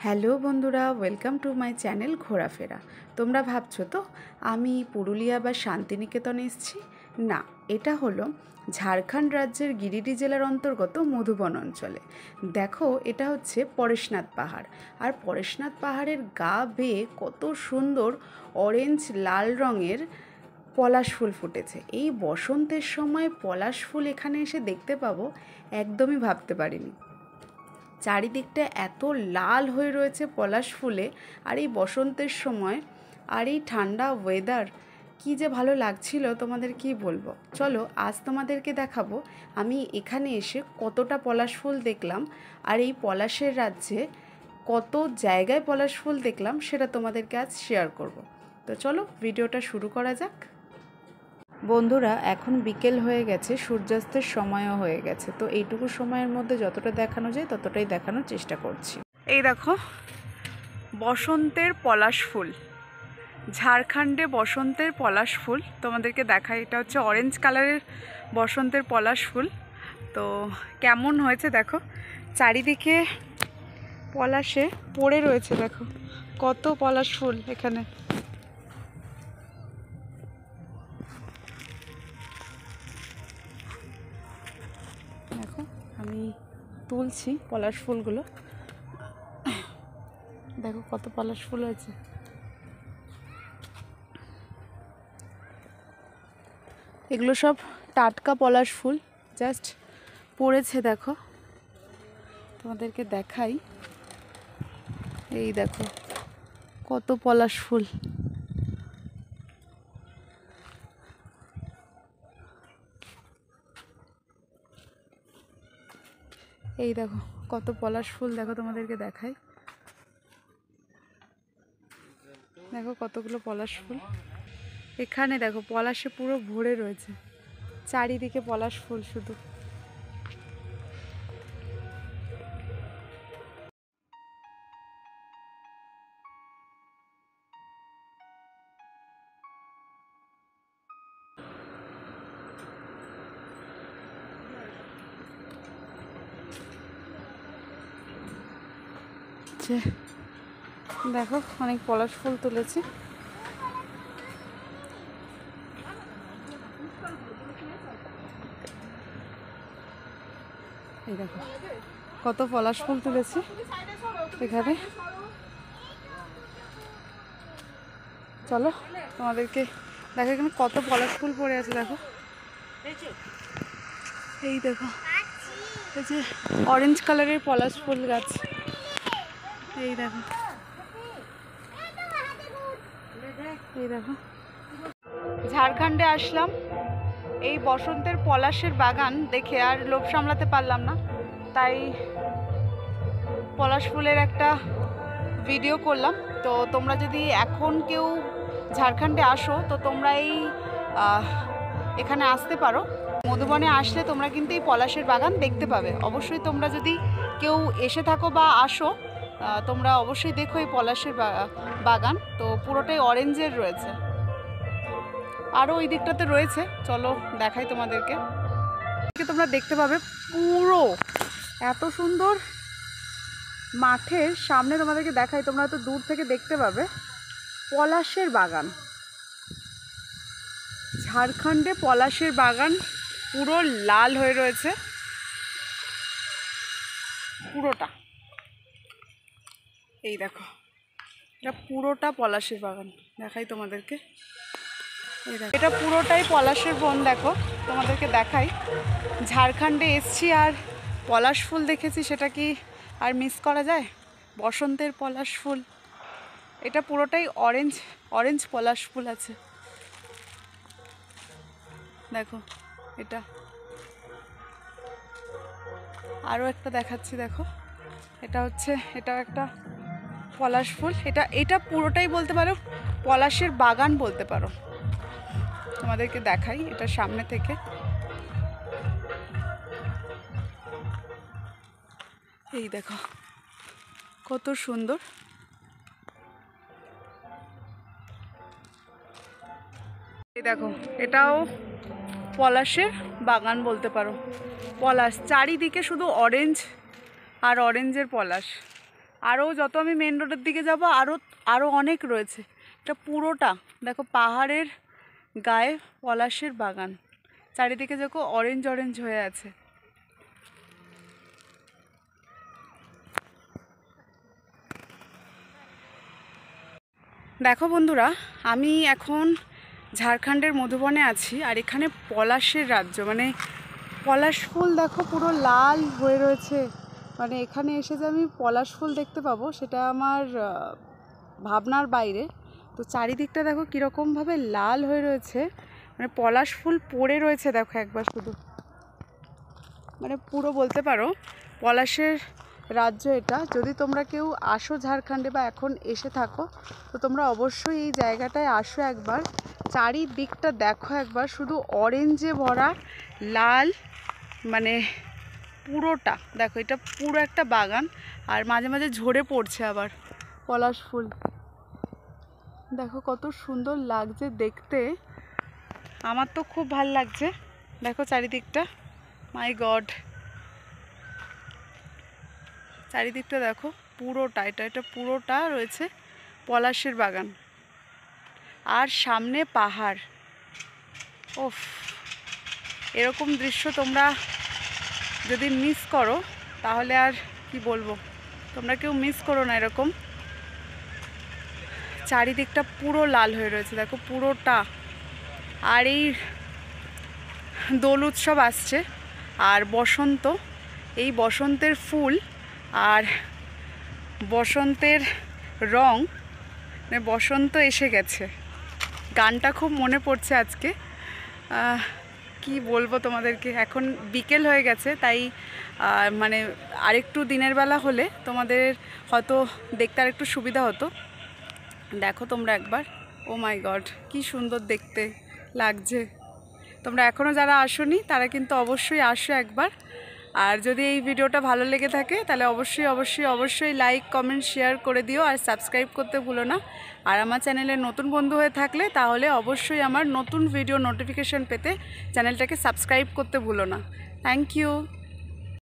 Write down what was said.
Hello বন্ধুরা, welcome to my channel ঘোরাফেরা। তোমরা ভাবছো তো আমি পুরুলিয়া বা শান্তিনিকেতনে এসেছি? না, এটা হলো ঝাড়খণ্ড রাজ্যের গিরিডি জেলার অন্তর্গত মধুবন অঞ্চলে। দেখো, এটা হচ্ছে পরেশনাথ পাহাড়। আর পরেশনাথ পাহাড়ের গা বেয়ে কত সুন্দর অরেঞ্জ লাল রঙের পলাশ ফুল ফুটেছে। এই বসন্তের সময় পলাশ ফুল এখানে এসে দেখতে পাবো, একদমই ভাবতে পারিনি। চারিদিকটা এত লাল হয়ে রয়েছে পলাশ ফুলে, আর এই বসন্তের সময় আর এই ঠান্ডা ওয়েদার, কী যে ভালো লাগছিল তোমাদের কি বলবো। চলো আজ তোমাদেরকে দেখাবো আমি এখানে এসে কতটা পলাশ ফুল দেখলাম, আর এই পলাশের রাজ্যে কত জায়গায় পলাশ ফুল দেখলাম সেটা তোমাদেরকে আজ শেয়ার করব। তো চলো ভিডিওটা শুরু করা যাক। বন্ধুরা, এখন বিকেল হয়ে গেছে, সূর্যাস্তের সময়ও হয়ে গেছে। তো এইটুকু সময়ের মধ্যে যতটা দেখানো যায় ততটাই দেখানোর চেষ্টা করছি। এই দেখো, বসন্তের পলাশ ফুল, ঝাড়খণ্ডে বসন্তের পলাশ ফুল তোমাদেরকে দেখাই। এটা হচ্ছে অরেঞ্জ কালারের বসন্তের পলাশ ফুল। তো কেমন হয়েছে দেখো, চারিদিকে পলাশে পড়ে রয়েছে। দেখো কত পলাশ ফুল এখানে। দেখো আমি তুলছি পলাশ ফুলগুলো, দেখো কত পলাশ ফুল আছে। এগুলো সব টাটকা পলাশ ফুল, জাস্ট পড়েছে। দেখো তোমাদেরকে দেখাই, এই দেখো কত পলাশ ফুল। এই দেখো কত পলাশ ফুল, দেখো তোমাদেরকে দেখাই। দেখো কতগুলো পলাশ ফুল এখানে, দেখো পলাশে পুরো ভরে রয়েছে, চারিদিকে পলাশ ফুল শুধু। দেখো অনেক পলাশ ফুল তুলেছি। এই দেখো কত পলাশ ফুল তুলেছি এখানে। চলো তোমাদেরকে দেখো এখানে কত পলাশ ফুল পড়ে আছে। দেখো এই দেখো, এই যে অরেঞ্জ কালারের পলাশ ফুল গাছ। এই দেখো, এই দেখো ঝাড়খণ্ডে আসলাম, এই বসন্তের পলাশের বাগান দেখে আর লোভ সামলাতে পারলাম না, তাই পলাশ ফুলের একটা ভিডিও করলাম। তো তোমরা যদি এখন কেউ ঝাড়খণ্ডে আসো তো তোমরা এখানে আসতে পারো। মধুবনে আসলে তোমরা কিন্তু এই পলাশের বাগান দেখতে পাবে। অবশ্যই তোমরা যদি কেউ এসে থাকো বা আসো, তোমরা অবশ্যই দেখো এই পলাশের বাগান। তো পুরোটাই অরেঞ্জের রয়েছে, আরও ওই দিকটাতে রয়েছে, চলো দেখাই তোমাদেরকে। তোমরা দেখতে পাবে পুরো এত সুন্দর মাঠের সামনে, তোমাদেরকে দেখাই, তোমরা হয়তো দূর থেকে দেখতে পাবে পলাশের বাগান। ঝাড়খণ্ডে পলাশের বাগান পুরো লাল হয়ে রয়েছে পুরোটা। এই দেখো এটা পুরোটা পলাশের বাগান, দেখাই তোমাদেরকে। এই দেখো এটা পুরোটাই পলাশের বন। দেখো তোমাদেরকে দেখাই, ঝাড়খণ্ডে এসছি আর পলাশ ফুল দেখেছি, সেটা কি আর মিস করা যায়? বসন্তের পলাশ ফুল, এটা পুরোটাই অরেঞ্জ অরেঞ্জ পলাশ ফুল আছে। দেখো এটা আরও একটা দেখাচ্ছি। দেখো এটা হচ্ছে, এটাও একটা পলাশ ফুল। এটা পুরোটাই বলতে পারো পলাশের বাগান বলতে পারো। তোমাদেরকে দেখাই এটা সামনে থেকে। এই দেখো কত সুন্দর। এই দেখো এটাও পলাশের বাগান বলতে পারো। পলাশ চারিদিকে শুধু অরেঞ্জ আর অরেঞ্জের পলাশ, আরও যত আমি মেন রোডের দিকে যাব আরও অনেক রয়েছে। এটা পুরোটা দেখো পাহাড়ের গায়ে পলাশের বাগান, চারিদিকে দেখো অরেঞ্জ অরেঞ্জ হয়ে আছে। দেখো বন্ধুরা, আমি এখন ঝাড়খণ্ডের মধুবনে আছি, আর এখানে পলাশের রাজ্য, মানে পলাশ ফুল দেখো পুরো লাল হয়ে রয়েছে। মানে এখানে এসে যে আমি পলাশ ফুল দেখতে পাবো সেটা আমার ভাবনার বাইরে। তো চারিদিকটা দেখো কীরকমভাবে লাল হয়ে রয়েছে, মানে পলাশ ফুল পড়ে রয়েছে দেখো একবার শুধু, মানে পুরো বলতে পারো পলাশের রাজ্য এটা। যদি তোমরা কেউ আসো ঝাড়খণ্ডে বা এখন এসে থাকো, তো তোমরা অবশ্যই এই জায়গাটায় আসো একবার। চারিদিকটা দেখো একবার, শুধু অরেঞ্জে ভরা, লাল, মানে পুরোটা দেখো, এটা পুরো একটা বাগান। আর মাঝে মাঝে ঝরে পড়ছে আবার পলাশ ফুল, দেখো কত সুন্দর লাগছে দেখতে। আমার তো খুব ভাল লাগছে, দেখো চারিদিকটা, মাই গড, চারিদিকটা দেখো পুরোটা, এটা পুরোটা রয়েছে পলাশের বাগান, আর সামনে পাহাড়। ওফ, এরকম দৃশ্য তোমরা যদি মিস করো তাহলে আর কি বলবো, তোমরা কেউ মিস করো না এরকম। চারিদিকটা পুরো লাল হয়ে রয়েছে দেখো পুরোটা। আর এই দোল উৎসব আসছে, আর বসন্ত, এই বসন্তের ফুল আর বসন্তের রং, মানে বসন্ত এসে গেছে। গানটা খুব মনে পড়ছে আজকে, কি বলবো তোমাদেরকে। এখন বিকেল হয়ে গেছে, তাই মানে আরেকটু দিনের বেলা হলে তোমাদের হয়তো দেখতে আরেকটু সুবিধা হতো। দেখো তোমরা একবার, ও মাই গড, কি সুন্দর দেখতে লাগছে। তোমরা এখনও যারা আসোনি তারা কিন্তু অবশ্যই আসো একবার। আর যদি এই ভিডিওটা ভালো লেগে থাকে তাহলে অবশ্যই অবশ্যই অবশ্যই লাইক, কমেন্ট, শেয়ার করে দিও, আর সাবস্ক্রাইব করতে ভুলো না। আর আমার চ্যানেলে নতুন বন্ধু হয়ে থাকলে তাহলে অবশ্যই আমার নতুন ভিডিও নোটিফিকেশন পেতে চ্যানেলটাকে সাবস্ক্রাইব করতে ভুলো না। Thank you.